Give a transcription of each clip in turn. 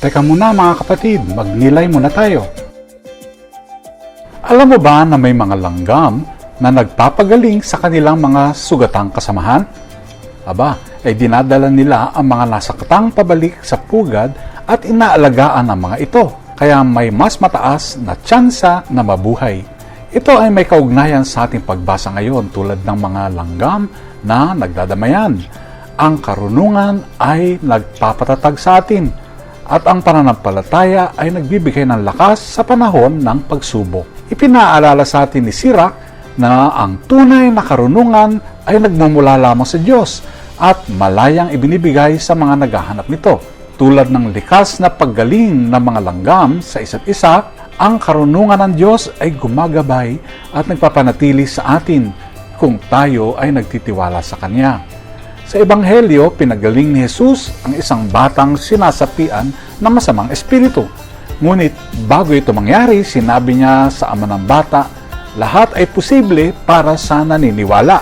Teka muna mga kapatid, magnilay muna tayo. Alam mo ba na may mga langgam na nagpapagaling sa kanilang mga sugatang kasamahan? Aba, ay dinadala nila ang mga nasakatang pabalik sa pugad at inaalagaan ang mga ito, kaya may mas mataas na tsansa na mabuhay. Ito ay may kaugnayan sa ating pagbasa ngayon tulad ng mga langgam na nagdadamayan. Ang karunungan ay nagpapatatag sa atin at ang pananampalataya ay nagbibigay ng lakas sa panahon ng pagsubok. Ipinaalala sa atin ni Sirach na ang tunay na karunungan ay nagmumula lamang sa Diyos at malayang ibinibigay sa mga naghahanap nito. Tulad ng likas na paggaling ng mga langgam sa isa't isa, ang karunungan ng Diyos ay gumagabay at nagpapanatili sa atin kung tayo ay nagtitiwala sa Kanya. Sa Ebanghelyo, pinagaling ni Jesus ang isang batang sinasapian ng masamang espiritu. Ngunit bago ito mangyari, sinabi niya sa ama ng bata, lahat ay posible para sa naniniwala.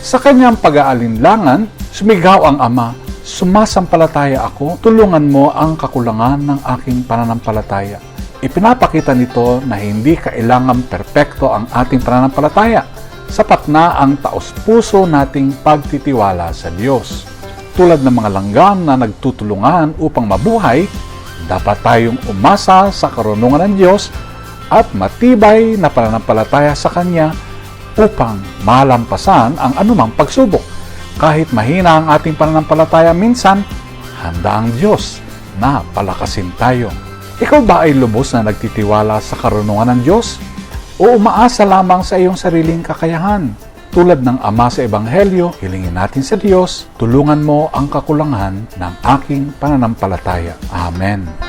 Sa kanyang pag-aalinlangan, sumigaw ang ama, sumasampalataya ako, tulungan mo ang kakulangan ng aking pananampalataya. Ipinapakita nito na hindi kailangan perpekto ang ating pananampalataya. Sapat na ang taos-puso nating pagtitiwala sa Diyos. Tulad ng mga langgam na nagtutulungan upang mabuhay, dapat tayong umasa sa karunungan ng Diyos at matibay na pananampalataya sa Kanya upang malampasan ang anumang pagsubok. Kahit mahina ang ating pananampalataya minsan, handa ang Diyos na palakasin tayo. Ikaw ba ay lubos na nagtitiwala sa karunungan ng Diyos? O umaasa lamang sa iyong sariling kakayahan? Tulad ng Ama sa Ebanghelyo, hilingin natin sa Diyos, tulungan mo ang kakulangan ng aking pananampalataya. Amen.